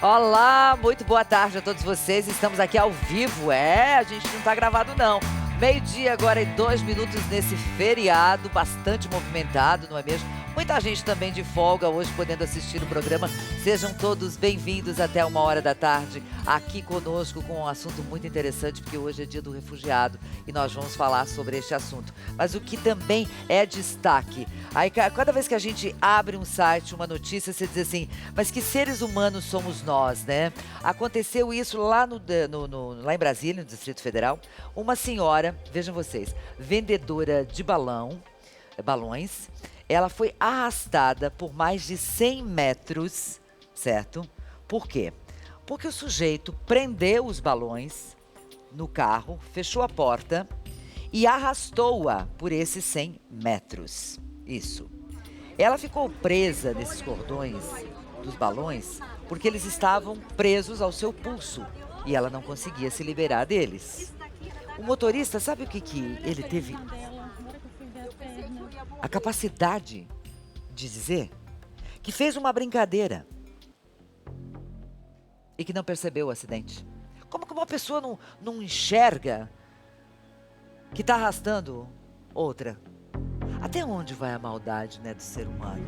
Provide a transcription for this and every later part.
Olá, muito boa tarde a todos vocês. Estamos aqui ao vivo. A gente não está gravado não. Meio-dia agora e 2 minutos nesse feriado bastante movimentado, não é mesmo? Muita gente também de folga hoje podendo assistir o programa. Sejam todos bem-vindos até 1h da tarde aqui conosco com um assunto muito interessante, porque hoje é dia do refugiado e nós vamos falar sobre este assunto. Mas o que também é destaque, aí cada vez que a gente abre um site, uma notícia, você diz assim, mas que seres humanos somos nós, né? Aconteceu isso lá lá em Brasília, no Distrito Federal. Uma senhora, vejam vocês, vendedora de balões, ela foi arrastada por mais de 100 metros, certo? Por quê? Porque o sujeito prendeu os balões no carro, fechou a porta e arrastou-a por esses 100 metros. Isso. Ela ficou presa nesses cordões dos balões porque eles estavam presos ao seu pulso e ela não conseguia se liberar deles. O motorista, sabe o que ele teve? A capacidade de dizer que fez uma brincadeira e que não percebeu o acidente. Como que uma pessoa não enxerga que está arrastando outra? Até onde vai a maldade, né, do ser humano?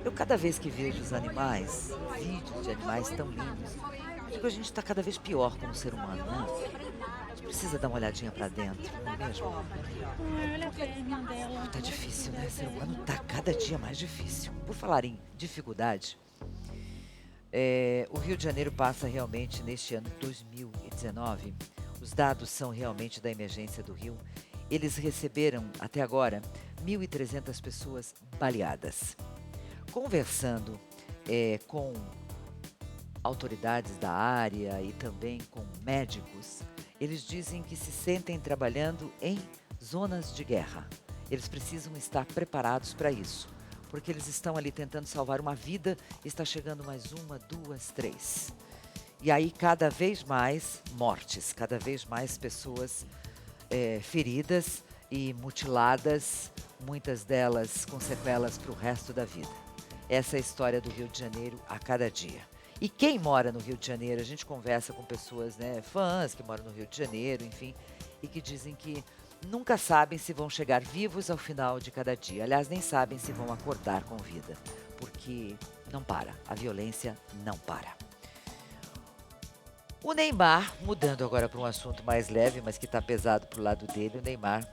Eu cada vez que vejo os animais, vídeos de animais tão lindos, digo que a gente está cada vez pior como ser humano, né? A gente precisa dar uma olhadinha para dentro, não é mesmo? Tá difícil, né? Ser humano tá cada dia mais difícil. Por falar em dificuldade, o Rio de Janeiro passa realmente neste ano 2019. Os dados são realmente da emergência do Rio. Eles receberam até agora 1.300 pessoas baleadas. Conversando com autoridades da área e também com médicos, eles dizem que se sentem trabalhando em zonas de guerra. Eles precisam estar preparados para isso, porque eles estão ali tentando salvar uma vida, está chegando mais 1, 2, 3. E aí cada vez mais mortes, cada vez mais pessoas feridas e mutiladas, muitas delas com sequelas para o resto da vida. Essa é a história do Rio de Janeiro a cada dia. E quem mora no Rio de Janeiro, a gente conversa com pessoas, né, fãs que moram no Rio de Janeiro, enfim, e que dizem que nunca sabem se vão chegar vivos ao final de cada dia. Aliás, nem sabem se vão acordar com vida, porque não para, a violência não para. O Neymar, mudando agora para um assunto mais leve, mas que está pesado para o lado dele, o Neymar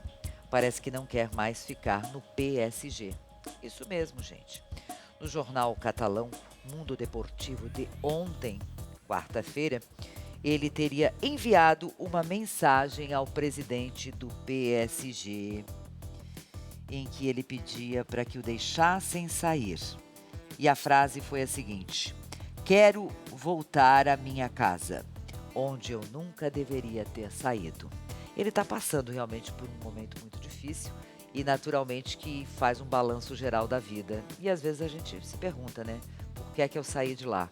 parece que não quer mais ficar no PSG. Isso mesmo, gente. No jornal catalão Mundo Deportivo de ontem, quarta-feira, ele teria enviado uma mensagem ao presidente do PSG, em que ele pedia para que o deixassem sair. E a frase foi a seguinte: quero voltar à minha casa, onde eu nunca deveria ter saído. Ele está passando realmente por um momento muito difícil e naturalmente que faz um balanço geral da vida. E às vezes a gente se pergunta, né? Por que é que eu saí de lá?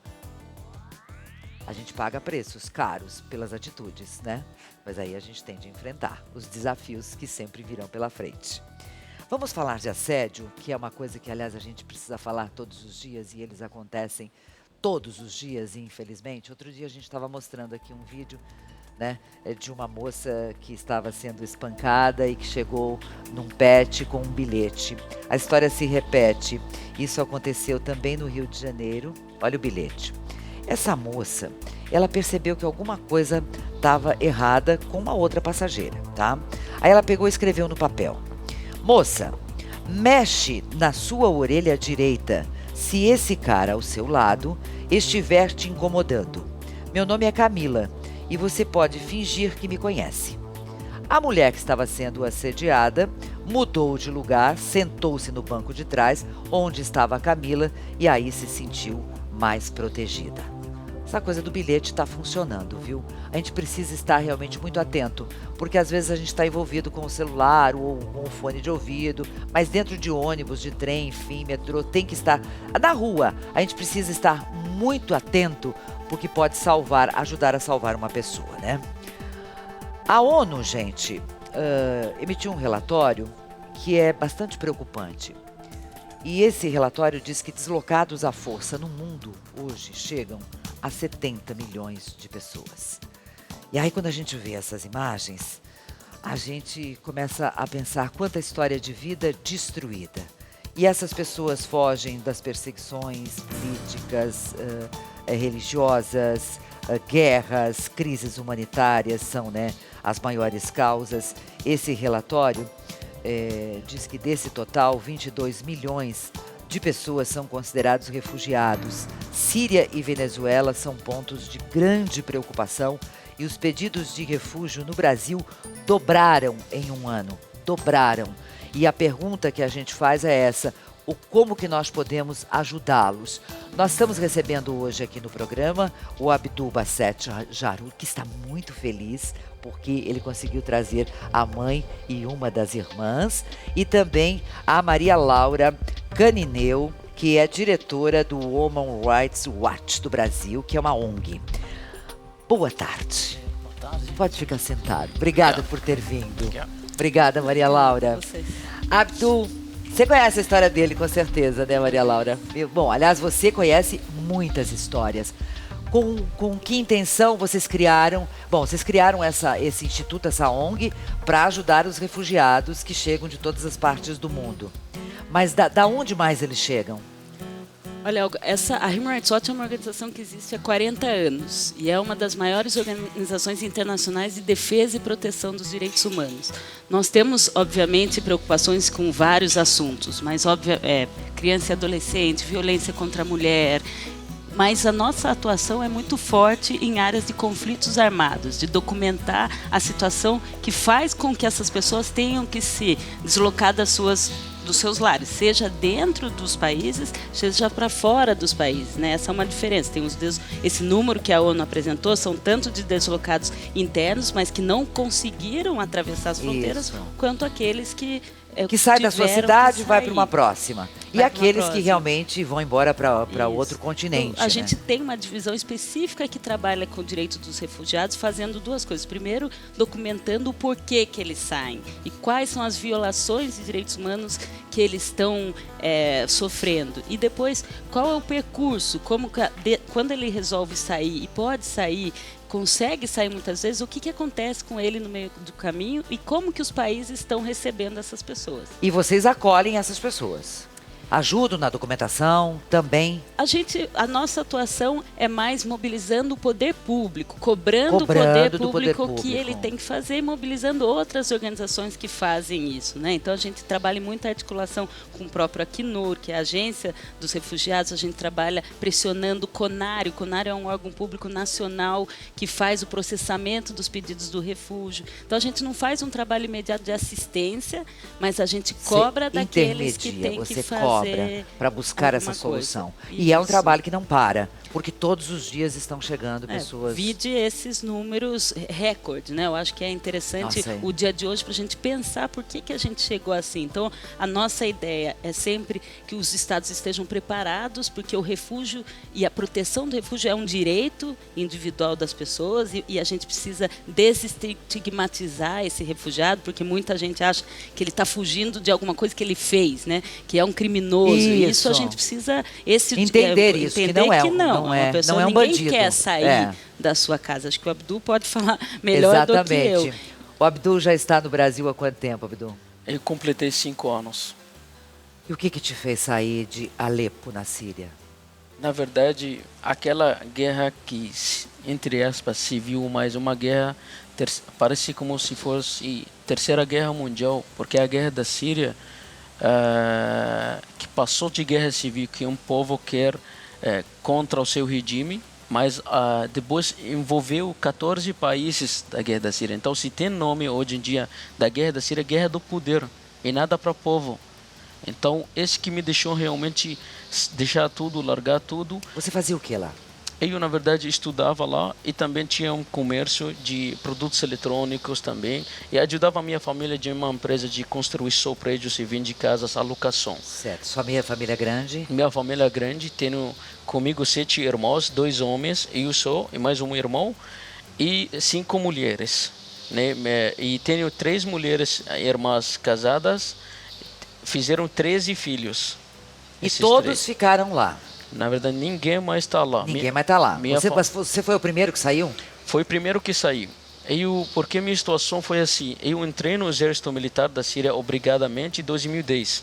A gente paga preços caros pelas atitudes, né? Mas aí a gente tem de enfrentar os desafios que sempre virão pela frente. Vamos falar de assédio, que é uma coisa que, aliás, a gente precisa falar todos os dias e eles acontecem todos os dias, infelizmente. Outro dia a gente estava mostrando aqui um vídeo, né, de uma moça que estava sendo espancada e que chegou num pet com um bilhete. A história se repete. Isso aconteceu também no Rio de Janeiro. Olha o bilhete. Essa moça, ela percebeu que alguma coisa estava errada com uma outra passageira, tá? Aí ela pegou e escreveu no papel: moça, mexe na sua orelha direita se esse cara ao seu lado estiver te incomodando. Meu nome é Camila e você pode fingir que me conhece. A mulher que estava sendo assediada mudou de lugar, sentou-se no banco de trás, onde estava a Camila, e aí se sentiu mais protegida. Essa coisa do bilhete está funcionando, viu? A gente precisa estar realmente muito atento, porque às vezes a gente está envolvido com o celular ou com o fone de ouvido, mas dentro de ônibus, de trem, enfim, metrô, tem que estar na rua. A gente precisa estar muito atento, porque pode ajudar a salvar uma pessoa, né? A ONU, gente, emitiu um relatório que é bastante preocupante. E esse relatório diz que deslocados à força no mundo hoje chegam a 70 milhões de pessoas. E aí, quando a gente vê essas imagens, a gente começa a pensar quanta história de vida destruída. E essas pessoas fogem das perseguições políticas, religiosas, guerras, crises humanitárias são, né, as maiores causas. Esse relatório diz que desse total, 22 milhões de pessoas são considerados refugiados. Síria e Venezuela são pontos de grande preocupação e os pedidos de refúgio no Brasil dobraram em um ano. Dobraram. E a pergunta que a gente faz é essa: como que nós podemos ajudá-los? Nós estamos recebendo hoje aqui no programa o Abdul Basset Jarur, que está muito feliz porque ele conseguiu trazer a mãe e uma das irmãs, e também a Maria Laura Canineu, que é diretora do Women Rights Watch do Brasil, que é uma ONG. Boa tarde. Boa tarde. Pode ficar sentado. Obrigada por ter vindo. Obrigada, Maria Laura. Abdul, você conhece a história dele, com certeza, né, Maria Laura? Bom, aliás, você conhece muitas histórias. Com que intenção vocês criaram? Bom, vocês criaram esse instituto, essa ONG, para ajudar os refugiados que chegam de todas as partes do mundo. Mas da onde mais eles chegam? Olha, a Human Rights Watch é uma organização que existe há 40 anos e é uma das maiores organizações internacionais de defesa e proteção dos direitos humanos. Nós temos, obviamente, preocupações com vários assuntos, mas criança e adolescente, violência contra a mulher. Mas a nossa atuação é muito forte em áreas de conflitos armados, de documentar a situação que faz com que essas pessoas tenham que se deslocar dos seus lares, seja dentro dos países, seja para fora dos países, né? Essa é uma diferença. Tem esse número que a ONU apresentou, são tanto de deslocados internos, mas que não conseguiram atravessar as fronteiras, quanto aqueles que sai da sua cidade e vai para uma próxima. E aqueles que realmente vão embora para outro continente. Então, a gente tem uma divisão específica que trabalha com o direito dos refugiados, fazendo duas coisas. Primeiro, documentando o porquê que eles saem e quais são as violações de direitos humanos que eles estão sofrendo. E depois, qual é o percurso, quando ele resolve sair e pode sair, consegue sair muitas vezes, o que acontece com ele no meio do caminho e como que os países estão recebendo essas pessoas. E vocês acolhem essas pessoas? Ajudam na documentação também? A nossa atuação é mais mobilizando o poder público, cobrando o poder público que ele tem que fazer e mobilizando outras organizações que fazem isso, né? Então a gente trabalha em muita articulação com o próprio Acnur, que é a Agência dos Refugiados. A gente trabalha pressionando o CONARE. O CONARE é um órgão público nacional que faz o processamento dos pedidos do refúgio. Então a gente não faz um trabalho imediato de assistência, mas a gente cobra daqueles que têm que fazer para buscar essa solução. E é um trabalho que não para, porque todos os dias estão chegando pessoas. Vide esses números recorde, né? Eu acho que é interessante o dia de hoje para a gente pensar por que a gente chegou assim. Então, a nossa ideia é sempre que os estados estejam preparados, porque o refúgio e a proteção do refúgio é um direito individual das pessoas e a gente precisa desestigmatizar esse refugiado, porque muita gente acha que ele está fugindo de alguma coisa que ele fez, né? Que é um criminoso. Isso a gente precisa entender isso, que não é uma pessoa, ninguém bandido. Quer sair da sua casa. Acho que o Abdul pode falar melhor do que eu. O Abdul já está no Brasil há quanto tempo, Abdul? Eu completei 5 anos. E o que te fez sair de Alepo, na Síria? Na verdade, aquela guerra que, entre aspas, civil, mas uma guerra, parece como se fosse Terceira Guerra Mundial, porque a guerra da Síria, que passou de guerra civil, que um povo quer contra o seu regime, mas depois envolveu 14 países da guerra da Síria. Então, se tem nome hoje em dia da guerra da Síria, guerra do poder, e nada para o povo. Então, esse que me deixou realmente deixar tudo, largar tudo. Você fazia o que lá? Eu, na verdade, estudava lá e também tinha um comércio de produtos eletrônicos também. E ajudava a minha família de uma empresa de construir só prédios e vender casas à locação. Certo. Sua família é grande? Minha família é grande. Tenho comigo 7 irmãos, 2 homens, eu sou, e mais um irmão, e 5 mulheres. Né? E tenho 3 mulheres, irmãs casadas, fizeram 13 filhos. E todos ficaram lá? Na verdade, ninguém mais está lá. Ninguém mais está lá. Minha Você foi o primeiro que saiu? Foi o primeiro que saiu. Porque minha situação foi assim, eu entrei no exército militar da Síria obrigadamente em 2010.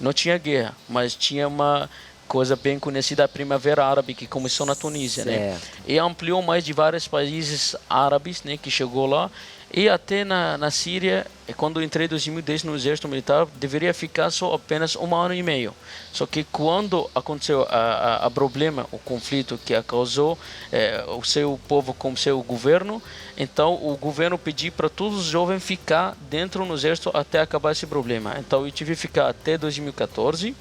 Não tinha guerra, mas tinha uma coisa bem conhecida, a Primavera Árabe, que começou na Tunísia, né? E ampliou mais de vários países árabes, né, que chegou lá. E até na Síria, quando eu entrei em 2010 no exército militar, deveria ficar só apenas 1 ano e meio. Só que quando aconteceu a problema, o conflito que causou o seu povo com o seu governo, então o governo pediu para todos os jovens ficar dentro do exército até acabar esse problema. Então eu tive que ficar até 2014.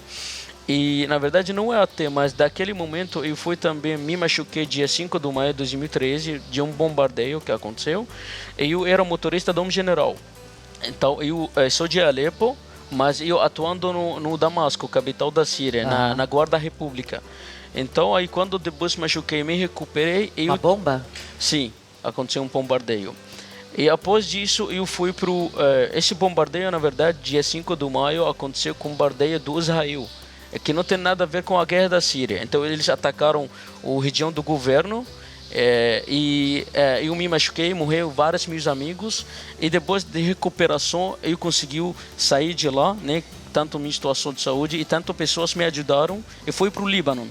E na verdade não é até, mas daquele momento eu fui também, me machuquei dia 5 de maio de 2013 de um bombardeio que aconteceu. Eu era motorista de um general. Então eu sou de Alepo, mas eu atuando no Damasco, capital da Síria, na Guarda República. Então aí quando depois machuquei, me recuperei. Uma bomba? Sim, aconteceu um bombardeio. E após disso eu fui para esse bombardeio, na verdade, dia 5 de maio aconteceu com o bombardeio do Israel, que não tem nada a ver com a guerra da Síria. Então eles atacaram a região do governo eu me machuquei, morreram vários meus amigos e depois de recuperação eu consegui sair de lá, né? Tanto minha situação de saúde e tanto pessoas me ajudaram. Eu fui para o Líbano,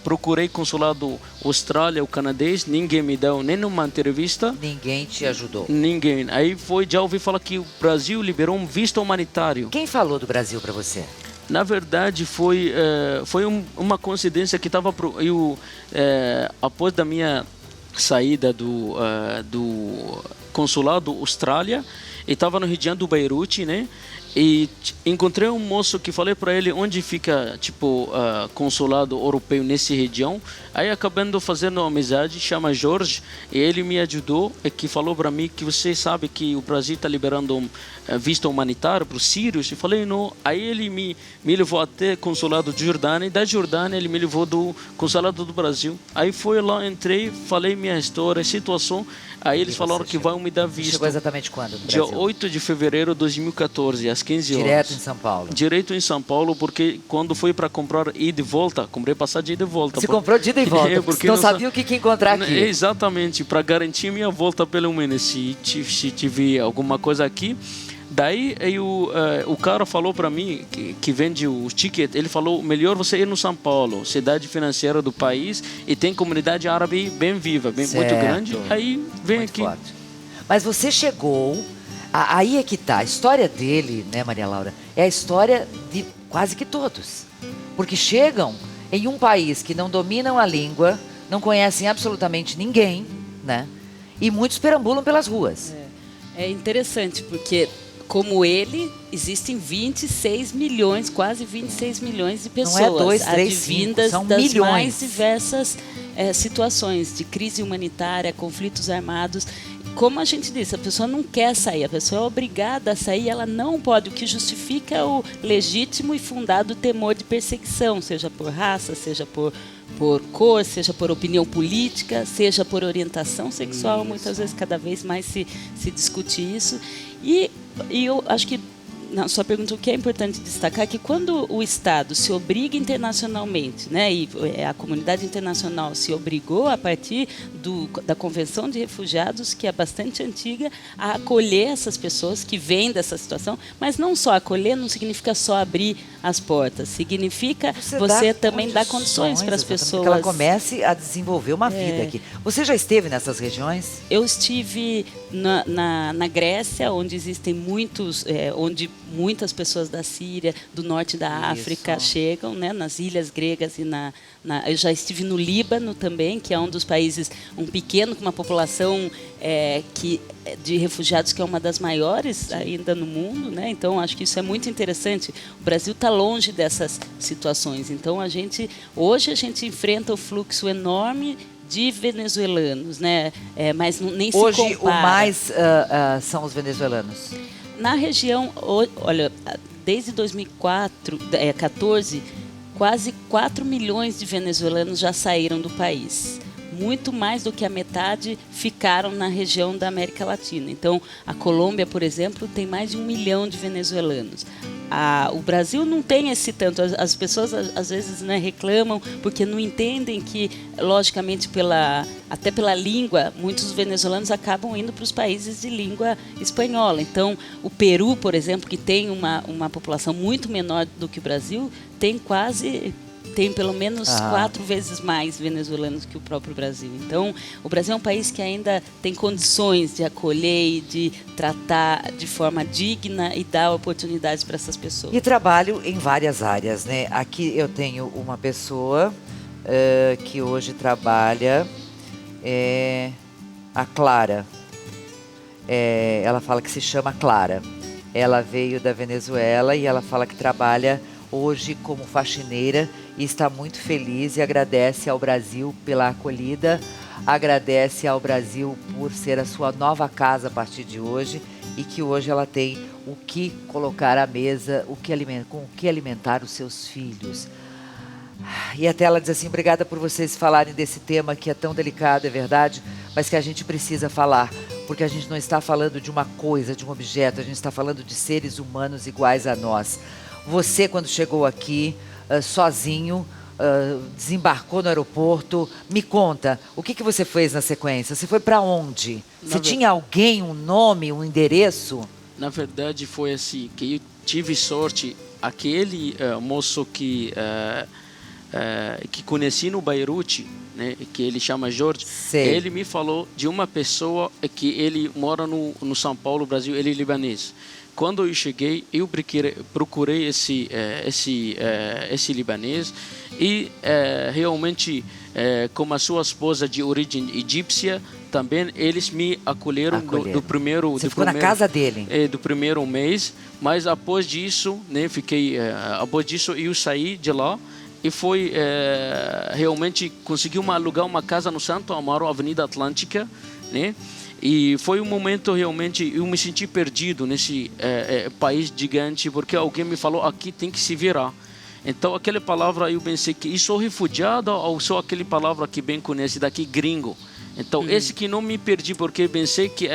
procurei consulado Austrália, o canadense, ninguém me deu nenhuma entrevista. Ninguém te ajudou? Ninguém. Aí já ouvi falar que o Brasil liberou um visto humanitário. Quem falou do Brasil para você? Na verdade, foi uma coincidência que estava após da minha saída do consulado Austrália, e estava na região do Beirute, né? E encontrei um moço que falei para ele onde fica consulado europeu nessa região. Aí acabando fazendo uma amizade, chama Jorge, e ele me ajudou, e que falou para mim que você sabe que o Brasil está liberando visto humanitário para os sírios. Eu falei não. Aí ele me levou até o consulado de Jordânia, e da Jordânia ele me levou do consulado do Brasil. Aí foi lá, entrei, falei minha história, situação. Aí eles falaram que vão me dar visto. Chegou exatamente quando no Dia Brasil? 8 de fevereiro de 2014, às 15 horas. Direto em São Paulo? Direto em São Paulo, porque quando fui para comprar ida e de volta, comprei passagem de ida e volta. Você comprou de ida e volta, porque não sabia o que encontrar aqui. Exatamente, para garantir minha volta pelo menos, se tiver alguma coisa aqui. Daí o cara falou para mim, que vende os tickets, ele falou, melhor você ir no São Paulo, cidade financeira do país, e tem comunidade árabe bem viva, muito grande, aí vem muito aqui. Forte. Mas você chegou, aí é que tá, a história dele, né, Maria Laura, é a história de quase que todos. Porque chegam em um país que não dominam a língua, não conhecem absolutamente ninguém, né, e muitos perambulam pelas ruas. É interessante, porque como ele, existem 26 milhões, quase 26 milhões de pessoas. Não é 2, 3, 5, são das milhões. Mais diversas situações de crise humanitária, conflitos armados. Como a gente disse, a pessoa não quer sair, a pessoa é obrigada a sair, ela não pode, o que justifica o legítimo e fundado temor de perseguição, seja por raça, seja por cor, seja por opinião política, seja por orientação sexual. Isso. Muitas vezes, cada vez mais se discute isso. E eu acho que, na sua pergunta, o que é importante destacar é que quando o Estado se obriga internacionalmente, né, e a comunidade internacional se obrigou a partir da Convenção de Refugiados, que é bastante antiga, a acolher essas pessoas que vêm dessa situação, mas não só acolher não significa só abrir as portas, significa você também dar condições para as pessoas. Que ela comece a desenvolver uma vida aqui. Você já esteve nessas regiões? Eu estive na Grécia, onde existem onde muitas pessoas da Síria, do norte da África chegam, né, nas ilhas gregas e eu já estive no Líbano também, que é um dos países, um pequeno, com uma população de refugiados que é uma das maiores ainda no mundo, né? Então acho que isso é muito interessante. O Brasil está longe dessas situações. Então hoje a gente enfrenta o fluxo enorme de venezuelanos, né? Mas nem se compara. Hoje o mais são os venezuelanos. Na região, olha, desde 2014, quase 4 milhões de venezuelanos já saíram do país. Muito mais do que a metade ficaram na região da América Latina. Então, a Colômbia, por exemplo, tem mais de 1 milhão de venezuelanos. o Brasil não tem esse tanto. As pessoas às vezes, né, reclamam porque não entendem que, logicamente, até pela língua, muitos venezuelanos acabam indo para os países de língua espanhola. Então, o Peru, por exemplo, que tem uma população muito menor do que o Brasil, tem pelo menos 4 vezes mais venezuelanos que o próprio Brasil. Então, o Brasil é um país que ainda tem condições de acolher e de tratar de forma digna e dar oportunidades para essas pessoas. E trabalho em várias áreas, né? Aqui eu tenho uma pessoa que hoje trabalha, a Clara. Ela fala que se chama Clara. Ela veio da Venezuela e ela fala que trabalha hoje como faxineira e está muito feliz e agradece ao Brasil pela acolhida, agradece ao Brasil por ser a sua nova casa a partir de hoje e que hoje ela tem o que colocar à mesa, com o que alimentar os seus filhos. E até ela diz assim: obrigada por vocês falarem desse tema que é tão delicado, é verdade, mas que a gente precisa falar, porque a gente não está falando de uma coisa, de um objeto, a gente está falando de seres humanos iguais a nós. Você, quando chegou aqui, sozinho, desembarcou no aeroporto, me conta, o que você fez na sequência? Você foi para onde? Você tinha alguém, um nome, um endereço? Na verdade, foi assim, que eu tive sorte, aquele moço que conheci no Beirute, né, que ele chama Jorge, ele me falou de uma pessoa que ele mora no São Paulo, Brasil, ele é libanês. Quando eu cheguei, eu procurei esse libanês e realmente, como a sua esposa de origem egípcia, também eles me acolheram do primeiro... Você ficou na casa dele? Do primeiro mês, mas após disso, né, após disso eu saí de lá e realmente consegui alugar uma casa no Santo Amaro, Avenida Atlântica, né? E foi um momento realmente, eu me senti perdido nesse país gigante, porque alguém me falou, aqui tem que se virar. Então, aquela palavra, eu pensei que eu sou refugiado ou sou aquela palavra que bem conhece daqui, gringo. Então, esse que não me perdi, porque pensei que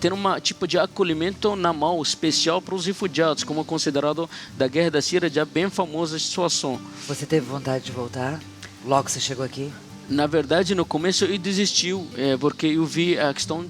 ter um tipo de acolhimento na mão especial para os refugiados, como considerado da Guerra da Síria, já bem famosa situação. Você teve vontade de voltar logo que você chegou aqui? Na verdade, no começo eu desisti, porque eu vi a questão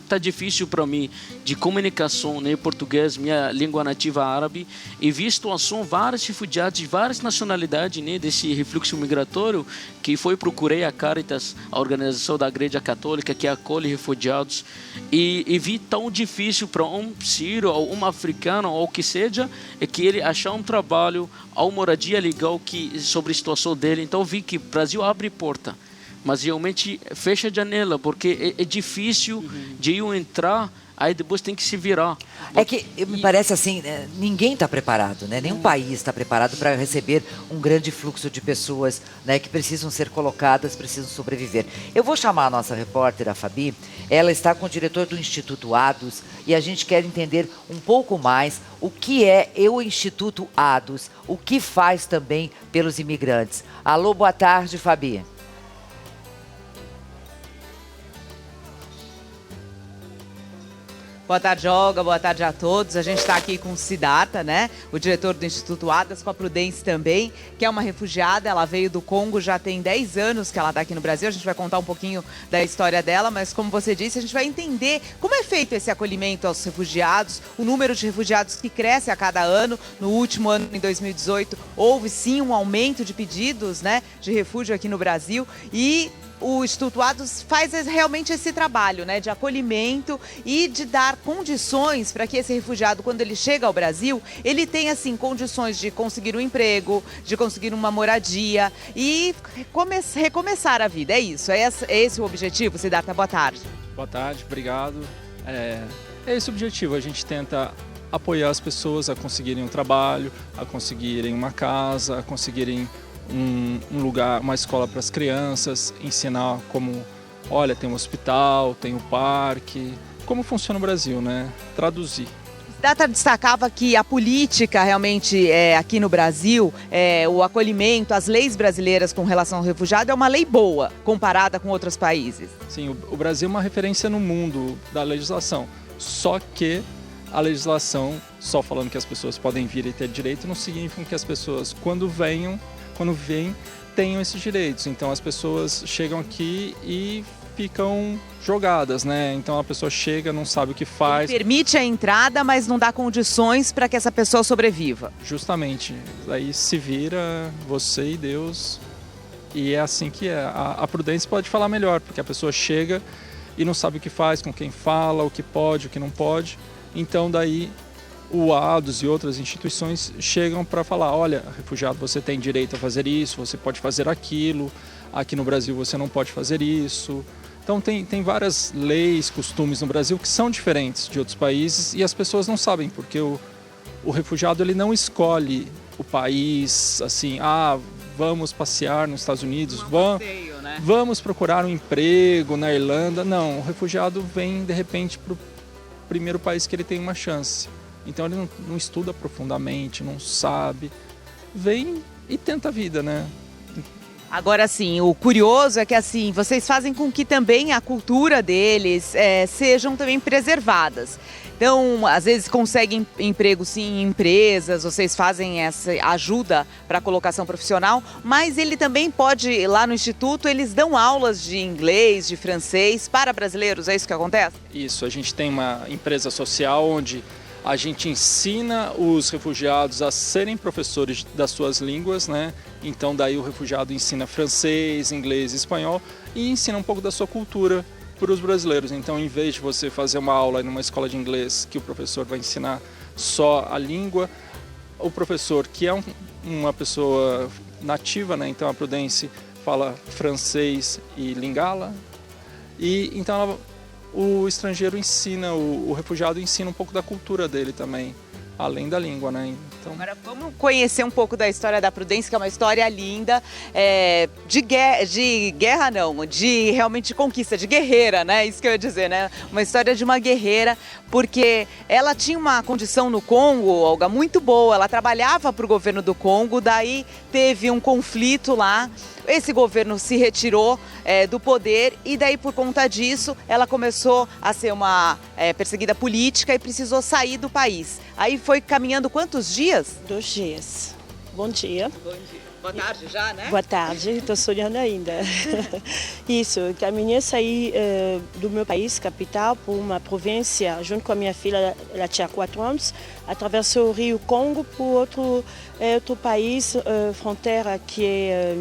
tá difícil para mim de comunicação, né, português, minha língua nativa árabe, e vi a situação, vários refugiados de várias nacionalidades, né, desse refluxo migratório, que procurei a Caritas, a organização da Igreja Católica que acolhe refugiados, e vi tão difícil para um sírio ou um africano ou o que seja, que ele achar um trabalho, ou moradia legal sobre a situação dele. Então vi que o Brasil abre porta, mas realmente fecha a janela, porque é difícil de eu entrar, aí depois tem que se virar. É que me parece assim, ninguém está preparado, né? Nenhum país está preparado para receber um grande fluxo de pessoas, né, que precisam ser colocadas, precisam sobreviver. Eu vou chamar a nossa repórter, a Fabi, ela está com o diretor do Instituto ADOS e a gente quer entender um pouco mais o que é o Instituto ADOS, o que faz também pelos imigrantes. Alô, boa tarde, Fabi. Boa tarde, Olga. Boa tarde a todos. A gente está aqui com o Siddhartha, né? O diretor do Instituto ADOS, com a Prudence também, que é uma refugiada. Ela veio do Congo, já tem 10 anos que ela está aqui no Brasil. A gente vai contar um pouquinho da história dela, mas como você disse, a gente vai entender como é feito esse acolhimento aos refugiados, o número de refugiados que cresce a cada ano. No último ano, em 2018, houve sim um aumento de pedidos, né, de refúgio aqui no Brasil, e o Instituto ADOS faz realmente esse trabalho, né, de acolhimento e de dar condições para que esse refugiado, quando ele chega ao Brasil, ele tenha, assim, condições de conseguir um emprego, de conseguir uma moradia e recomeçar a vida. É isso, é esse o objetivo, Siddhartha? Boa tarde. Boa tarde, obrigado. É esse o objetivo, a gente tenta apoiar as pessoas a conseguirem um trabalho, a conseguirem uma casa, a conseguirem um lugar, uma escola para as crianças, ensinar como, olha, tem um hospital, tem um parque, como funciona o Brasil, né? Traduzir. Siddhartha destacava que a política realmente aqui no Brasil, o acolhimento, as leis brasileiras com relação ao refugiado é uma lei boa comparada com outros países. Sim, o Brasil é uma referência no mundo da legislação, só que a legislação, só falando que as pessoas podem vir e ter direito, não significa que as pessoas, quando vêm, tenham esses direitos. Então as pessoas chegam aqui e ficam jogadas, né? Então a pessoa chega, não sabe o que faz. Ele permite a entrada, mas não dá condições para que essa pessoa sobreviva. Justamente, aí se vira você e Deus, e é assim que é. A Prudência pode falar melhor, porque a pessoa chega e não sabe o que faz, com quem fala, o que pode, o que não pode. Então daí o ADOS e outras instituições chegam para falar, olha, refugiado, você tem direito a fazer isso, você pode fazer aquilo, aqui no Brasil você não pode fazer isso. Então tem várias leis, costumes no Brasil que são diferentes de outros países e as pessoas não sabem, porque o refugiado ele não escolhe o país, assim, vamos passear nos Estados Unidos, vamos procurar um emprego na Irlanda. Não, o refugiado vem de repente para o primeiro país que ele tem uma chance. Então ele não estuda profundamente, não sabe, vem e tenta a vida, né? Agora, sim, o curioso é que, assim, vocês fazem com que também a cultura deles sejam também preservadas. Então, às vezes conseguem emprego, sim, em empresas, vocês fazem essa ajuda para a colocação profissional, mas ele também pode, lá no Instituto, eles dão aulas de inglês, de francês para brasileiros, é isso que acontece? Isso, a gente tem uma empresa social onde a gente ensina os refugiados a serem professores das suas línguas, né? Então daí o refugiado ensina francês, inglês e espanhol e ensina um pouco da sua cultura para os brasileiros. Então, em vez de você fazer uma aula numa escola de inglês que o professor vai ensinar só a língua, o professor, que é uma pessoa nativa, né? Então a Prudência fala francês e lingala, e então o estrangeiro ensina, o refugiado ensina um pouco da cultura dele também, além da língua, né? Então... Agora vamos conhecer um pouco da história da Prudência, que é uma história linda, de guerra não, de realmente conquista, de guerreira, né? Isso que eu ia dizer, né? Uma história de uma guerreira, porque ela tinha uma condição no Congo, Olga, muito boa, ela trabalhava para o governo do Congo, daí teve um conflito lá, esse governo se retirou do poder e daí por conta disso ela começou a ser uma perseguida política e precisou sair do país. Aí foi caminhando quantos dias? 2 dias. Bom dia. Bom dia. Boa tarde já, né? Boa tarde, estou sonhando ainda. Isso, caminhei, saí do meu país, capital, para uma província, junto com a minha filha, ela tinha 4 anos, atravessou o rio Congo para outro país, fronteira que é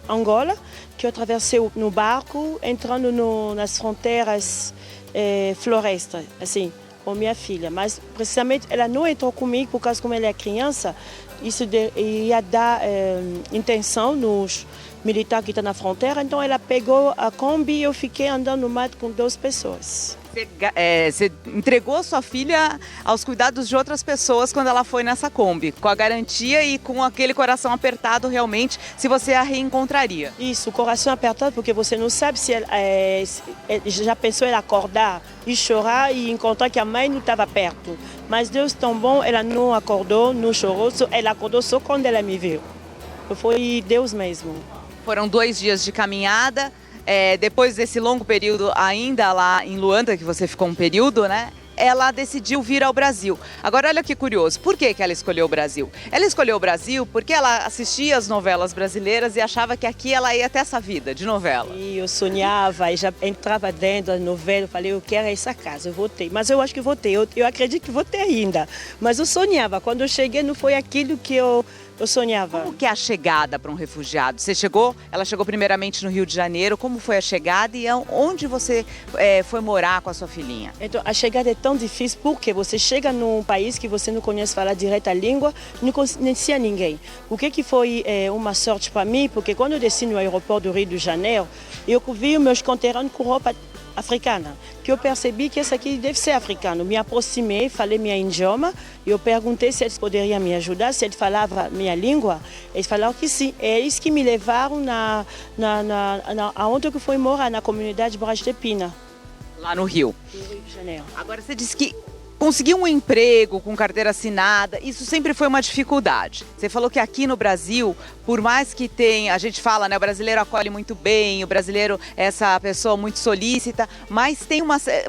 Angola, que eu atravessei no barco, entrando nas fronteiras florestas, assim, com minha filha. Mas, precisamente, ela não entrou comigo, por causa como ela é criança, isso ia dar intenção nos militares que estão na fronteira, então ela pegou a Kombi e eu fiquei andando no mato com 2 pessoas. Você entregou sua filha aos cuidados de outras pessoas quando ela foi nessa Kombi, com a garantia e com aquele coração apertado realmente, se você a reencontraria. Isso, o coração apertado, porque você não sabe se ela já pensou ela acordar e chorar e encontrar que a mãe não estava perto. Mas Deus tão bom, ela não acordou, não chorou, ela acordou só quando ela me viu. Foi Deus mesmo. Foram 2 dias de caminhada. Depois desse longo período ainda lá em Luanda, que você ficou um período, né? Ela decidiu vir ao Brasil. Agora, olha que curioso, por que ela escolheu o Brasil? Ela escolheu o Brasil porque ela assistia as novelas brasileiras e achava que aqui ela ia ter essa vida de novela. E eu sonhava e já entrava dentro da novela, eu falei, eu quero essa casa, eu vou ter. Mas eu acho que vou ter, eu acredito que vou ter ainda. Mas eu sonhava, quando eu cheguei não foi aquilo que eu sonhava. Como que é a chegada para um refugiado? Ela chegou primeiramente no Rio de Janeiro, como foi a chegada e onde você foi morar com a sua filhinha? Então, a chegada é tão difícil porque você chega num país que você não conhece falar direito a língua, não conhecia ninguém. O que foi uma sorte para mim, porque quando eu desci no aeroporto do Rio de Janeiro, eu vi meus conterrâneos com roupa africana, que eu percebi que esse aqui deve ser africano. Me aproximei, falei minha idioma, e eu perguntei se eles poderiam me ajudar, se eles falavam minha língua. Eles falaram que sim. É eles que me levaram aonde eu fui morar, na comunidade Brás de Pina. Lá no Rio. No Rio de Janeiro. Agora você disse que conseguir um emprego com carteira assinada, isso sempre foi uma dificuldade. Você falou que aqui no Brasil, por mais que tenha, a gente fala, né, o brasileiro acolhe muito bem, o brasileiro é essa pessoa muito solícita, mas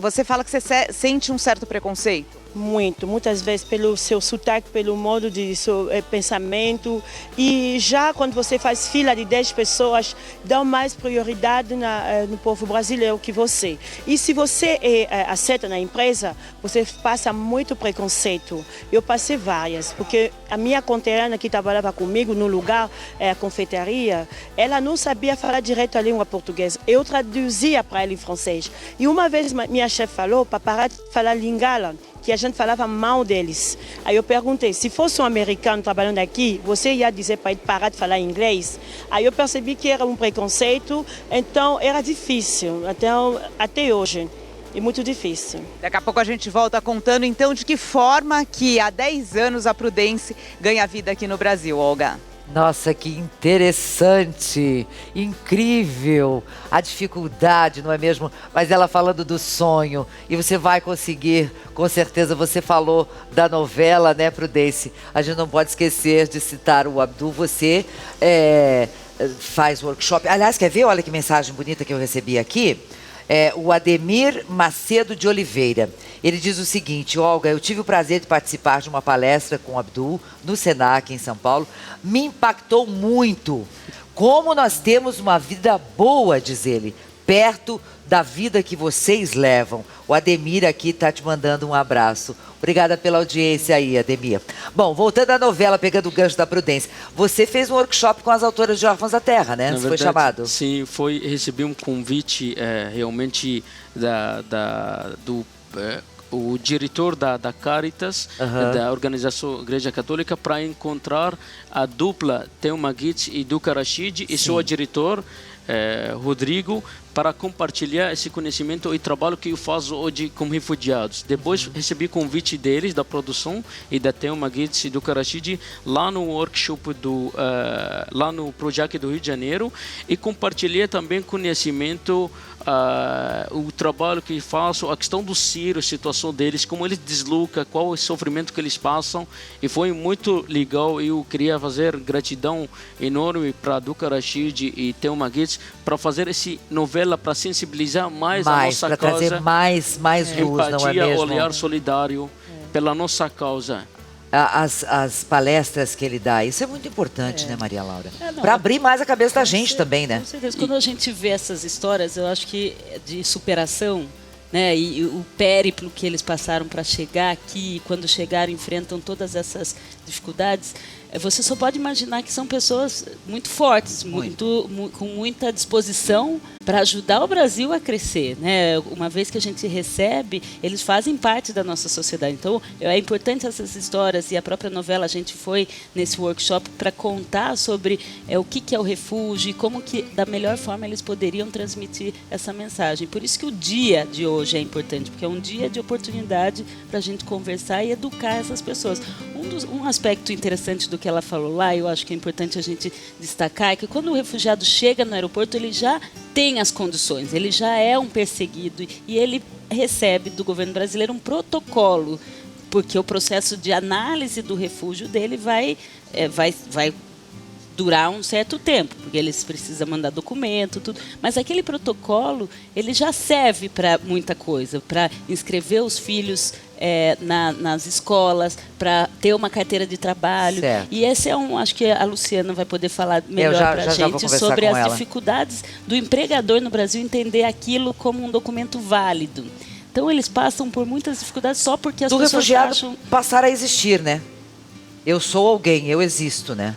você fala que você sente um certo preconceito. muitas vezes pelo seu sotaque, pelo modo de seu pensamento. E já quando você faz fila de 10 pessoas, dão mais prioridade no povo brasileiro que você. E se você aceita na empresa, você passa muito preconceito. Eu passei várias, porque a minha conterrânea que trabalhava comigo no lugar, a confeitaria, ela não sabia falar direito a língua portuguesa. Eu traduzia para ela em francês. E uma vez minha chefe falou para parar de falar lingala, que a gente falava mal deles. Aí eu perguntei, se fosse um americano trabalhando aqui, você ia dizer para ele parar de falar inglês? Aí eu percebi que era um preconceito, então era difícil, até hoje. E muito difícil. Daqui a pouco a gente volta contando, então, de que forma que há 10 anos a Prudence ganha vida aqui no Brasil, Olga. Nossa, que interessante, incrível, a dificuldade, não é mesmo? Mas ela falando do sonho, e você vai conseguir, com certeza. Você falou da novela, né, Prudence? A gente não pode esquecer de citar o Abdul. Você faz workshop, aliás, quer ver? Olha que mensagem bonita que eu recebi aqui. O Ademir Macedo de Oliveira. Ele diz o seguinte: Olga, eu tive o prazer de participar de uma palestra com o Abdul no Senac, em São Paulo. Me impactou muito como nós temos uma vida boa, diz ele, perto da vida que vocês levam. O Ademir aqui está te mandando um abraço. Obrigada pela audiência aí, Ademir. Bom, voltando à novela, pegando o gancho da Prudence, você fez um workshop com as autoras de Órfãos da Terra, né? Você foi chamado? Sim, recebi um convite realmente o diretor da Caritas, da organização Igreja Católica, para encontrar a dupla Thelma Guitz e Duca Rachid e seu diretor, Rodrigo, para compartilhar esse conhecimento e trabalho que eu faço hoje com refugiados. Depois recebi convite deles, da produção, e da Thelma Guitz e do Rachid, lá no workshop lá no Projac do Rio de Janeiro, e compartilhei também conhecimento, o trabalho que faço, a questão do Sírio, a situação deles, como eles deslocam, qual o sofrimento que eles passam, e foi muito legal. Eu queria fazer gratidão enorme para Duca Rachid e Thelma Guitz para fazer esse novela, para sensibilizar mais a nossa causa, trazer mais luz, empatia, não é mesmo? Olhar solidário pela nossa causa. As palestras que ele dá, isso é muito importante, né, Maria Laura? Para abrir mais a cabeça da gente também, né? Com certeza. Quando a gente vê essas histórias, eu acho que de superação, né, e o périplo que eles passaram para chegar aqui, quando chegaram, enfrentam todas essas dificuldades, você só pode imaginar que são pessoas muito fortes, com muita disposição para ajudar o Brasil a crescer, né? Uma vez que a gente recebe, eles fazem parte da nossa sociedade. Então, é importante essas histórias, e a própria novela, a gente foi nesse workshop para contar sobre o que é o refúgio e como que, da melhor forma, eles poderiam transmitir essa mensagem. Por isso que o dia de hoje é importante, porque é um dia de oportunidade para a gente conversar e educar essas pessoas. Um aspecto interessante do que ela falou lá, eu acho que é importante a gente destacar, é que quando o refugiado chega no aeroporto, ele já tem as condições, ele já é um perseguido e ele recebe do governo brasileiro um protocolo, porque o processo de análise do refúgio dele vai durar um certo tempo, porque eles precisam mandar documento, tudo. Mas aquele protocolo, ele já serve para muita coisa, para inscrever os filhos nas escolas, para ter uma carteira de trabalho. Certo. E esse acho que a Luciana vai poder falar melhor para a gente sobre as dificuldades do empregador no Brasil entender aquilo como um documento válido. Então, eles passam por muitas dificuldades só porque as pessoas refugiado acham... passar a existir, né? Eu sou alguém, eu existo, né?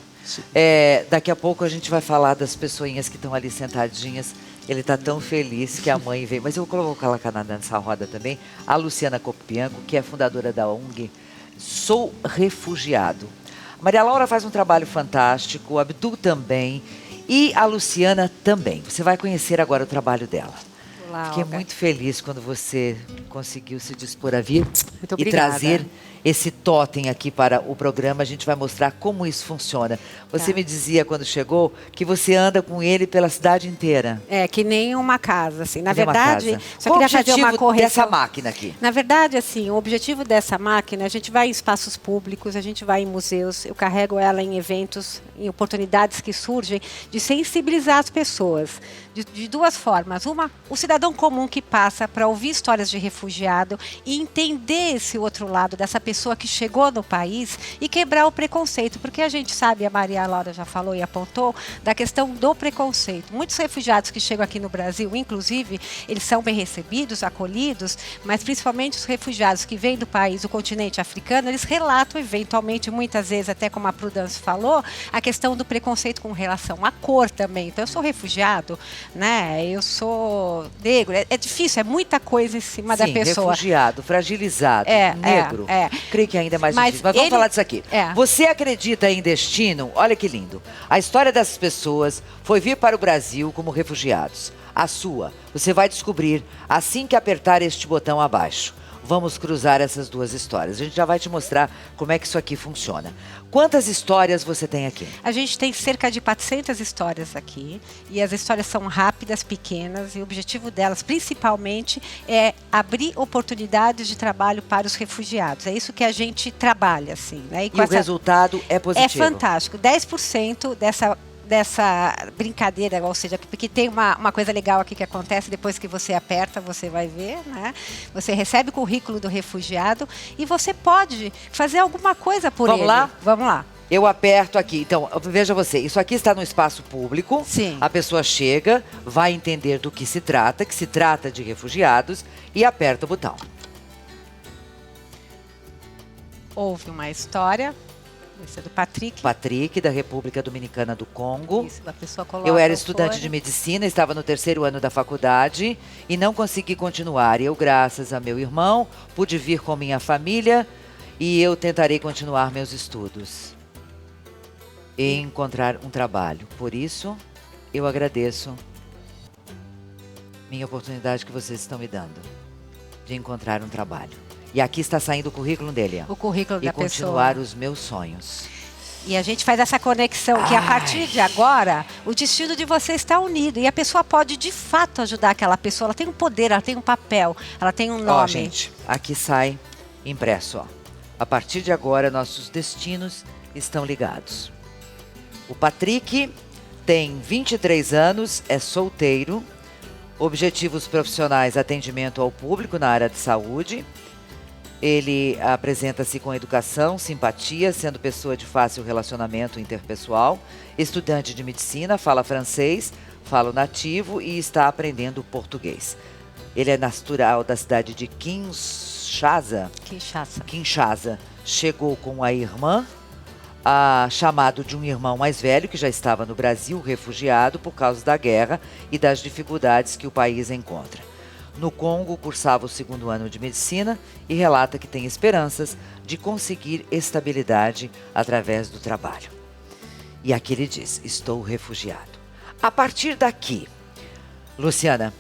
Daqui a pouco a gente vai falar das pessoinhas que estão ali sentadinhas. Ele está tão feliz que a mãe veio. Mas eu vou colocar nessa roda também a Luciana Copianco, que é fundadora da ONG Sou Refugiado. A Maria Laura faz um trabalho fantástico, o Abdul também, e a Luciana também. Você vai conhecer agora o trabalho dela. Olá, Fiquei Olga. muito feliz quando você conseguiu se dispor a vir Muito e obrigada. trazer esse totem aqui para o programa. A gente vai mostrar como isso funciona. Você me dizia quando chegou que você anda com ele pela cidade inteira. É, que nem uma casa, assim. Na Que nem uma verdade, casa. só Qual o queria fazer uma objetivo correção. dessa máquina aqui? Na verdade, assim, o objetivo dessa máquina, a gente vai em espaços públicos, a gente vai em museus, eu carrego ela em eventos, em oportunidades que surgem, de sensibilizar as pessoas, de duas formas. Uma, o cidadão comum que passa para ouvir histórias de refugiado e entender esse outro lado dessa pessoa que chegou no país e quebrar o preconceito, porque a gente sabe, a Maria Laura já falou e apontou, da questão do preconceito. Muitos refugiados que chegam aqui no Brasil, inclusive, eles são bem recebidos, acolhidos, mas principalmente os refugiados que vêm do país, do continente africano, eles relatam eventualmente, muitas vezes, até como a Prudence falou, a questão do preconceito com relação à cor também. Então, eu sou refugiado, né? Eu sou negro. É difícil, é muita coisa em cima da pessoa. Refugiado, fragilizado, negro. Creio que ainda é mais difícil. Mas vamos falar disso aqui. Você acredita em destino? Olha que lindo. A história dessas pessoas foi vir para o Brasil como refugiados. A sua, você vai descobrir assim que apertar este botão abaixo. Vamos cruzar essas duas histórias. A gente já vai te mostrar como é que isso aqui funciona. Quantas histórias você tem aqui? A gente tem cerca de 400 histórias aqui. E as histórias são rápidas, pequenas. E o objetivo delas, principalmente, é abrir oportunidades de trabalho para os refugiados. É isso que a gente trabalha, assim, né? E o resultado é positivo? É fantástico. 10% dessa brincadeira, ou seja, porque tem uma coisa legal aqui que acontece depois que você aperta, você vai ver, né? Você recebe o currículo do refugiado e você pode fazer alguma coisa por ele. Vamos lá? Vamos lá. Eu aperto aqui. Então, veja você, isso aqui está no espaço público. Sim. A pessoa chega, vai entender do que se trata de refugiados e aperta o botão. Houve uma história. Esse é do Patrick. Patrick, da República Dominicana do Congo. Isso, a pessoa coloca. Eu era estudante de medicina, estava no 3º ano da faculdade e não consegui continuar. Eu, graças a meu irmão, pude vir com minha família e eu tentarei continuar meus estudos e encontrar um trabalho. Por isso, eu agradeço minha oportunidade que vocês estão me dando de encontrar um trabalho. E aqui está saindo o currículo dele. O currículo da pessoa. E continuar os meus sonhos. E a gente faz essa conexão que a partir de agora, o destino de você está unido. E a pessoa pode, de fato, ajudar aquela pessoa. Ela tem um poder, ela tem um papel, ela tem um nome. Ó, gente, aqui sai impresso, ó. A partir de agora, nossos destinos estão ligados. O Patrick tem 23 anos, é solteiro. Objetivos profissionais, atendimento ao público na área de saúde. Ele apresenta-se com educação, simpatia, sendo pessoa de fácil relacionamento interpessoal, estudante de medicina, fala francês, fala o nativo e está aprendendo português. Ele é natural da cidade de Kinshasa. Chegou com a irmã, chamado de um irmão mais velho que já estava no Brasil, refugiado por causa da guerra e das dificuldades que o país encontra. No Congo, cursava o 2º ano de medicina e relata que tem esperanças de conseguir estabilidade através do trabalho. E aqui ele diz, estou refugiado. A partir daqui, Luciana,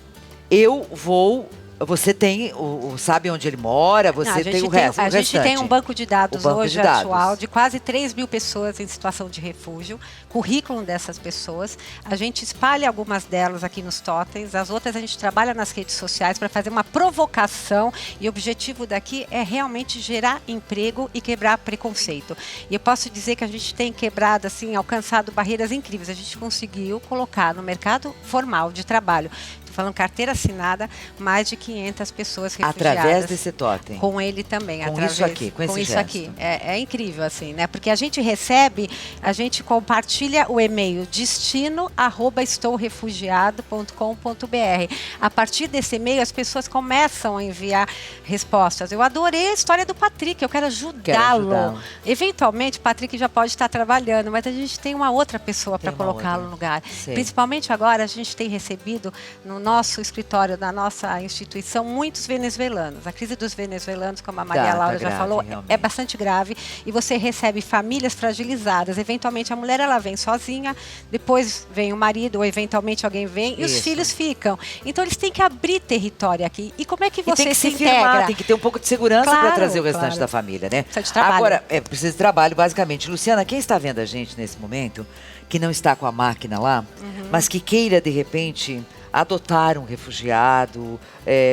eu vou... Você tem, sabe onde ele mora, você tem o resto. A gente tem um banco de dados hoje atual de quase 3 mil pessoas em situação de refúgio, currículo dessas pessoas. A gente espalha algumas delas aqui nos totens, as outras a gente trabalha nas redes sociais para fazer uma provocação e o objetivo daqui é realmente gerar emprego e quebrar preconceito. E eu posso dizer que a gente tem quebrado, assim, alcançado barreiras incríveis. A gente conseguiu colocar no mercado formal de trabalho, falando carteira assinada, mais de 500 pessoas refugiadas. Através desse totem. Com ele também. Com isso aqui, com esse isso gesto. aqui. É incrível, assim, né? Porque a gente recebe, a gente compartilha o e-mail destino@estourefugiado.com.br. A partir desse e-mail, as pessoas começam a enviar respostas. Eu adorei a história do Patrick, eu quero ajudá-lo. Eventualmente, o Patrick já pode estar trabalhando, mas a gente tem uma outra pessoa para colocá-lo no lugar. Sim. Principalmente agora, a gente tem recebido no nosso escritório, da nossa instituição, muitos venezuelanos. A crise dos venezuelanos, como a Maria Laura já grave, falou, realmente. é bastante grave. E você recebe famílias fragilizadas. Eventualmente, a mulher ela vem sozinha, depois vem o marido, ou eventualmente alguém vem, e os Isso. filhos ficam. Então, eles têm que abrir território aqui. E como é que E tem você que se se firmar, integra? tem que ter um pouco de segurança para Claro, trazer o restante claro. da família, né? Precisa de trabalho. Agora, precisa de trabalho, basicamente. Luciana, quem está vendo a gente nesse momento, que não está com a máquina lá, mas que queira, de repente, adotar um refugiado,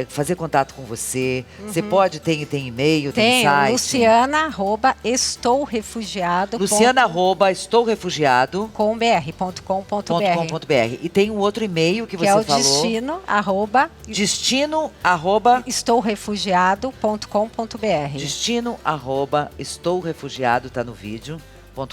fazer contato com você, você pode, tem e-mail, tem Tem, site? Luciana@estourefugiado. Luciana@estourefugiado.com.br. .com.br. E tem um outro e-mail que Que você é o falou. destino@estourefugiado.com.br. Destino@estourefugiado, tá no vídeo.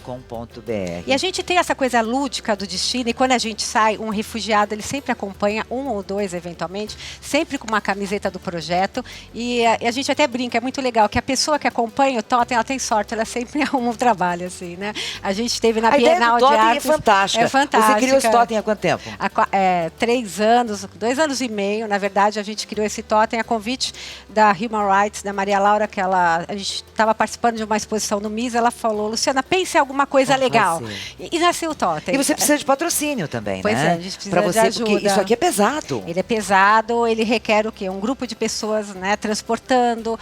.com.br. E a gente tem essa coisa lúdica do destino, e quando a gente sai, um refugiado, ele sempre acompanha, um ou dois, eventualmente, sempre com uma camiseta do projeto, e a gente até brinca, é muito legal, que a pessoa que acompanha o Totem, ela tem sorte, ela sempre arruma um trabalho, assim, né? A gente teve na A ideia Bienal do de Totem Artes... é fantástica. É fantástica. Você criou esse Totem há quanto tempo? 3 anos, 2 anos e meio, na verdade, a gente criou esse Totem a convite da Human Rights, da Maria Laura, que a gente estava participando de uma exposição no MIS, ela falou, Luciana, pense em alguma coisa Vamos legal. fazer. E nasceu o Totem. E você precisa de patrocínio também, Pois né? é, a gente precisa Pra de você, porque ajuda. isso aqui é pesado. Ele é pesado, ele requer o quê? Um grupo de pessoas, né, transportando.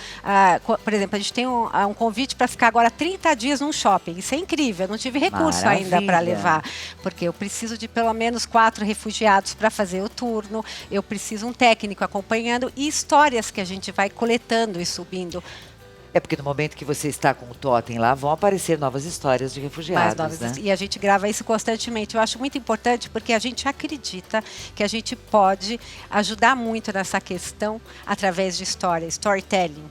Por exemplo, a gente tem um convite para ficar agora 30 dias num shopping. Isso é incrível, eu não tive recurso ainda para Maravilha. levar. Porque eu preciso de pelo menos 4 refugiados para fazer o turno, eu preciso um técnico acompanhando e histórias que a gente vai coletando e subindo. É porque no momento que você está com o Totem lá, vão aparecer novas histórias de refugiados, Mais novas, né? e a gente grava isso constantemente. Eu acho muito importante porque a gente acredita que a gente ajudar muito nessa questão através de história, storytelling,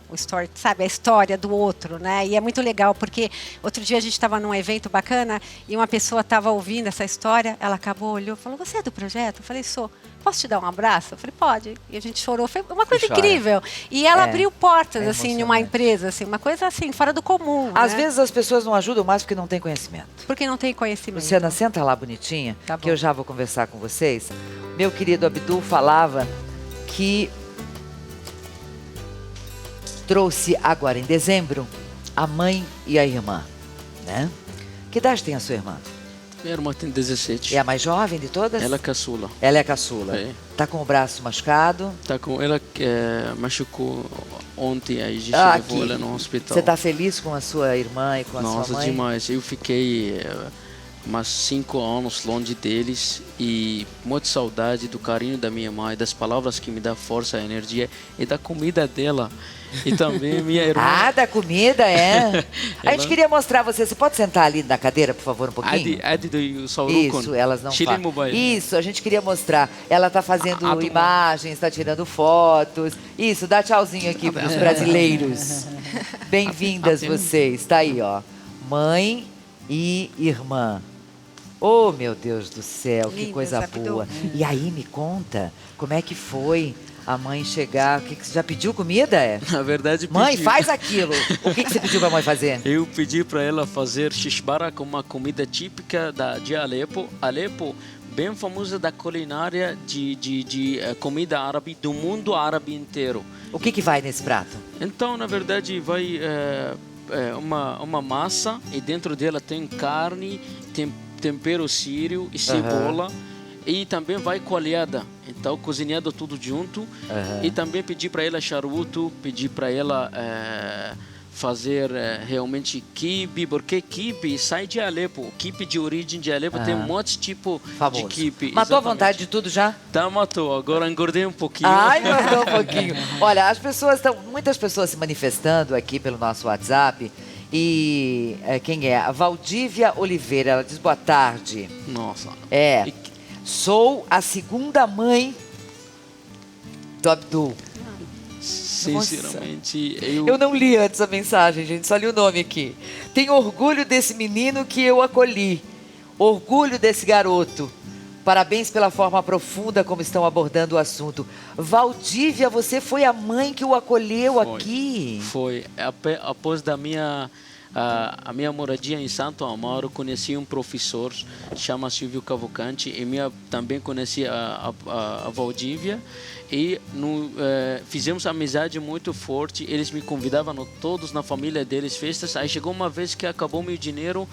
sabe, a história do outro, né? E é muito legal porque outro dia a gente estava num evento bacana e uma pessoa estava ouvindo essa história, ela acabou, olhou, falou: "Você é do projeto?" Eu falei: "Sou. Posso te dar um abraço?" Eu falei: "Pode." E a gente chorou, foi uma coisa chora. incrível. E ela abriu portas, é assim, numa emocionante. empresa, assim, uma coisa assim, fora do comum. Às né? vezes as pessoas não ajudam mais porque não têm conhecimento. Porque não tem conhecimento. Luciana, senta lá bonitinha, Tá que bom. eu já vou conversar com vocês. Meu querido Abdul falava que trouxe agora em dezembro a mãe e a irmã, né? Que idade tem a sua irmã? Minha irmã tem 17. É a mais jovem de todas? Ela é caçula. Ela é a caçula. É. Tá com o braço machucado. Tá com ela machucou ontem, aí a gente levou ela no hospital. Você tá feliz com a sua irmã e com a Nossa, sua mãe? demais. Eu fiquei mais 5 anos longe deles e muita saudade do carinho da minha mãe, das palavras que me dão força, energia e da comida dela. E também minha irmã. Ah, da comida, é. A gente Ela- queria mostrar você. Você pode sentar ali na cadeira, por favor, um pouquinho? Adi do Saurukon. Isso, elas não Chile falam. Mobile. Isso, a gente queria mostrar. Ela tá fazendo Ah, imagens, está tirando fotos. Isso, dá tchauzinho aqui para os brasileiros. Bem-vindas vocês. Tá aí, ó. Mãe e irmã. Oh, meu Deus do céu, que Lindas, coisa Abdul. boa. E aí, me conta, como é que foi a mãe chegar? O que você já pediu comida? Na verdade, Mãe, pedi- faz aquilo. O que você pediu pra mãe fazer? Eu pedi para ela fazer shishbara, com uma comida típica de Alepo. Alepo, bem famosa da culinária de comida árabe, do mundo árabe inteiro. O que vai nesse prato? Então, na verdade, vai uma massa e dentro dela tem carne, tem tempero sírio e cebola. E também vai coalhada, então cozinhado tudo junto. E também pedi para ela charuto, pedi para ela fazer realmente quibe, porque quibe sai de Alepo. O quibe de origem de Alepo tem um monte de tipo Famoso. de quibe. Matou a exatamente. vontade de tudo já? Tá, matou. Agora engordei um pouquinho. Ai, matou um pouquinho. Olha, muitas pessoas se manifestando aqui pelo nosso WhatsApp. E quem é? A Valdívia Oliveira, ela diz boa tarde. Nossa. Sou a segunda mãe do Abdul. Sinceramente, Eu não li antes a mensagem, gente, só li o nome aqui. Tenho orgulho desse menino que eu acolhi. Orgulho desse garoto. Parabéns pela forma profunda como estão abordando o assunto. Valdívia, você foi a mãe que o acolheu aqui. Foi. Após da minha a minha moradia em Santo Amaro, conheci um professor, chama Silvio Cavalcante, e também conheci a Valdívia, e fizemos amizade muito forte. Eles me convidavam todos na família deles, festas. Aí chegou uma vez que acabou meu dinheiro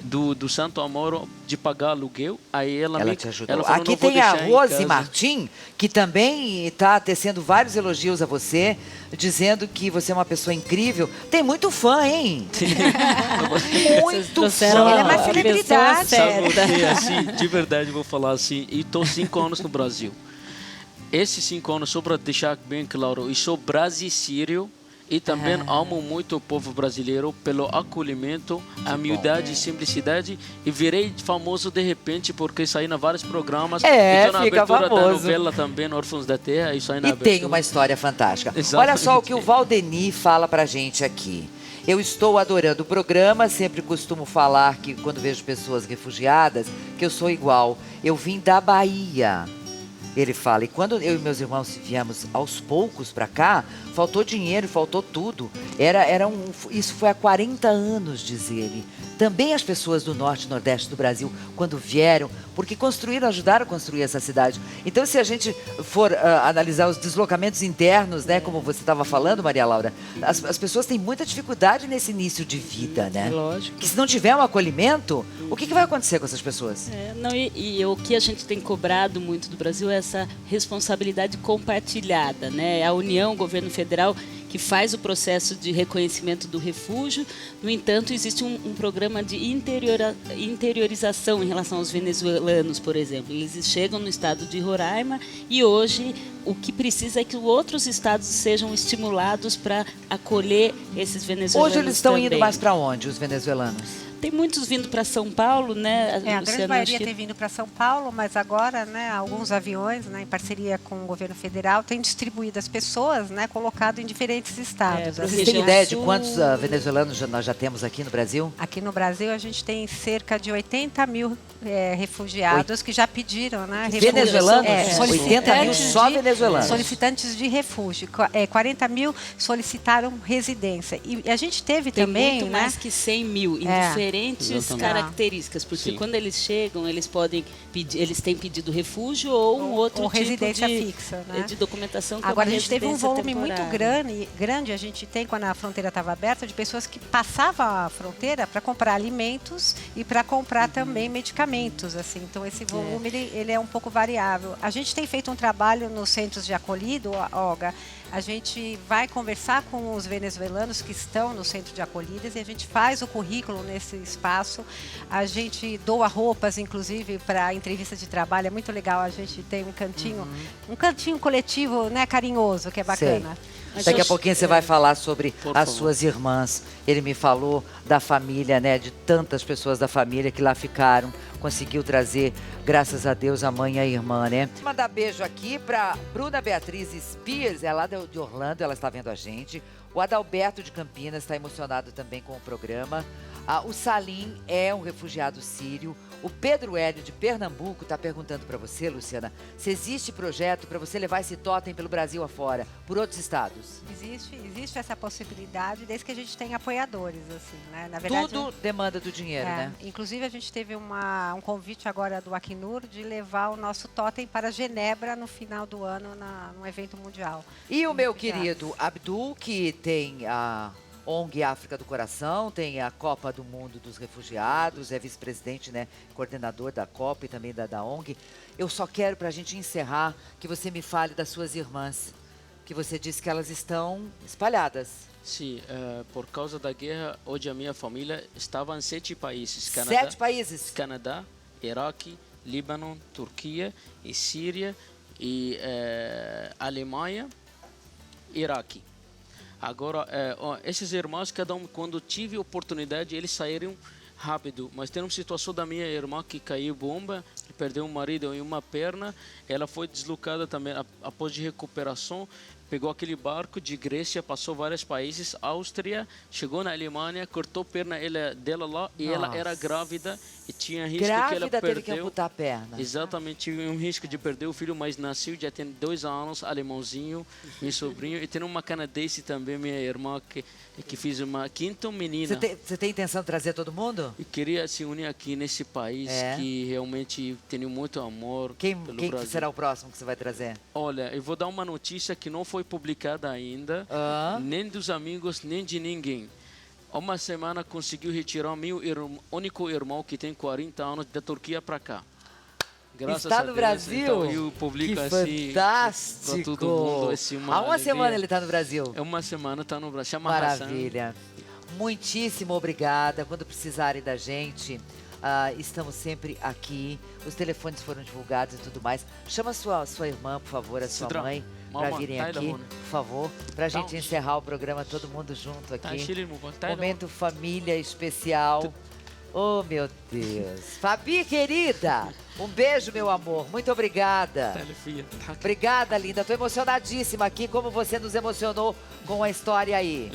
do Santo Amaro de pagar aluguel. Aí ela te ajudou. Ela falou, Aqui não vou tem a deixar em Rose casa. Martim, que também está tecendo vários elogios a você, dizendo que você é uma pessoa incrível. Tem muito fã, hein? Muito trouxeram fã. Ele é uma a pessoa celebridade. certa. Sabe, assim, de verdade, vou falar assim, e estou 5 anos no Brasil. Esses 5 anos, só para deixar bem claro, eu sou brasírio e também amo muito o povo brasileiro pelo acolhimento, a humildade e simplicidade, e virei famoso de repente porque saí em vários programas. É, na fica abertura da famoso. novela também, Órfãos da Terra, e saí na E abertura. tem uma história fantástica. Exatamente. Olha só o que o Valdeni fala pra gente aqui. Eu estou adorando o programa, sempre costumo falar que quando vejo pessoas refugiadas, que eu sou igual. Eu vim da Bahia. Ele fala, e quando eu e meus irmãos viemos aos poucos para cá, faltou dinheiro, faltou tudo. Isso foi há 40 anos, diz ele. Também as pessoas do norte e nordeste do Brasil, quando vieram, porque ajudaram a construir essa cidade. Então, se a gente for analisar os deslocamentos internos, né, como você estava falando, Maria Laura, as pessoas têm muita dificuldade nesse início de vida, né? Lógico. Que se não tiver um acolhimento, o que vai acontecer com essas pessoas? O que a gente tem cobrado muito do Brasil é essa responsabilidade compartilhada, né? A União, o governo federal, que faz o processo de reconhecimento do refúgio. No entanto, existe um programa de interiorização em relação aos venezuelanos, por exemplo. Eles chegam no estado de Roraima e hoje o que precisa é que outros estados sejam estimulados para acolher esses venezuelanos. Hoje eles estão também. indo mais para onde, os venezuelanos? Tem muitos vindo para São Paulo, né? A grande Luciana, maioria acho que- tem vindo para São Paulo, mas agora, né, alguns aviões, né, em parceria com o governo federal, têm distribuído as pessoas, né, colocado em diferentes estados. pro Assim, Vocês têm Região ideia de Sul. quantos venezuelanos nós já temos aqui no Brasil? Aqui no Brasil, a gente tem cerca de 80 mil refugiados que já pediram, né? refúgio. Venezuelanos? 80 mil solicitantes só de- venezuelanos. Solicitantes de refúgio. 40 mil solicitaram residência. E a gente teve Tem também, muito né? mais que 100 mil, em É. diferentes Exatamente. características, porque Sim. quando eles chegam, eles podem pedir, eles têm pedido refúgio ou um outro ou tipo residência de, fixa, né? de documentação. que é Agora, a uma gente teve um residência volume muito temporária. grande, a gente tem, quando a fronteira estava aberta, de pessoas que passavam a fronteira para comprar alimentos e para comprar também medicamentos. Assim. Então, esse volume ele é um pouco variável. A gente tem feito um trabalho nos centros de acolhido, Olga. A gente vai conversar com os venezuelanos que estão no centro de acolhidas e a gente faz o currículo nesse espaço. A gente doa roupas, inclusive, para entrevista de trabalho. É muito legal. A gente tem um cantinho coletivo, né, carinhoso, que é bacana. Mas Daqui a eu- pouquinho você vai falar sobre Por as favor. suas irmãs. Ele me falou da família, né? De tantas pessoas da família que lá ficaram. Conseguiu trazer, graças a Deus, a mãe e a irmã, né? Vou mandar beijo aqui para Bruna Beatriz Spears, ela é lá de Orlando, ela está vendo a gente. O Adalberto de Campinas está emocionado também com o programa. O Salim é um refugiado sírio. O Pedro Hélio de Pernambuco está perguntando para você, Luciana, se existe projeto para você levar esse totem pelo Brasil afora, por outros estados. Existe essa possibilidade, desde que a gente tenha apoiadores, assim, né? Na verdade, Tudo demanda do dinheiro, né? Inclusive, a gente teve um convite agora do Acnur de levar o nosso totem para Genebra no final do ano, num evento mundial. E o meu Obrigada. querido Abdul, que tem a ONG África do Coração, tem a Copa do Mundo dos Refugiados, é vice-presidente, né, coordenador da Copa e também da ONG. Eu só quero, para a gente encerrar, que você me fale das suas irmãs, que você disse que elas estão espalhadas. Sim, por causa da guerra, hoje a minha família estava em 7 países. 7 países. Canadá, Iraque, Líbano, Turquia e Síria e Alemanha, Iraque. Agora, esses irmãos, cada um, quando tive oportunidade, eles saíram rápido. Mas tem uma situação da minha irmã que caiu bomba, perdeu um marido e uma perna. Ela foi deslocada também após de recuperação. pegou aquele barco de Grécia, passou vários países, Áustria, chegou na Alemanha, cortou a perna dela lá e ela era grávida e tinha risco que ela Grávida teve que perdeu. amputar a perna. Exatamente, tive um risco de perder o filho, mas nasceu, já tem 2 anos, alemãozinho, meu sobrinho. E tem uma canadense também, minha irmã, que fez uma 5ª menina. Você tem intenção de trazer todo mundo? E queria se unir aqui nesse país que realmente tem muito amor Quem pelo Brasil. será o próximo que você vai trazer? Olha, eu vou dar uma notícia que não foi publicada ainda, nem dos amigos, nem de ninguém. Uma semana conseguiu retirar meu único irmão que tem 40 anos da Turquia para cá. Graças Está a no Deus. Brasil? Então, eu publico que assim fantástico! para todo mundo. Assim, Há uma semana ele está no Brasil? É uma semana, está no Brasil. Chama Hassan. Maravilha. Muitíssimo obrigada. Quando precisarem da gente, estamos sempre aqui. Os telefones foram divulgados e tudo mais. Chama sua irmã, por favor, a sua mãe, para virem aqui, por favor, para a gente encerrar o programa todo mundo junto aqui. Momento família especial. Oh, meu Deus. Fabi, querida, um beijo, meu amor. Muito obrigada. Obrigada, linda. Estou emocionadíssima aqui, como você nos emocionou com a história aí.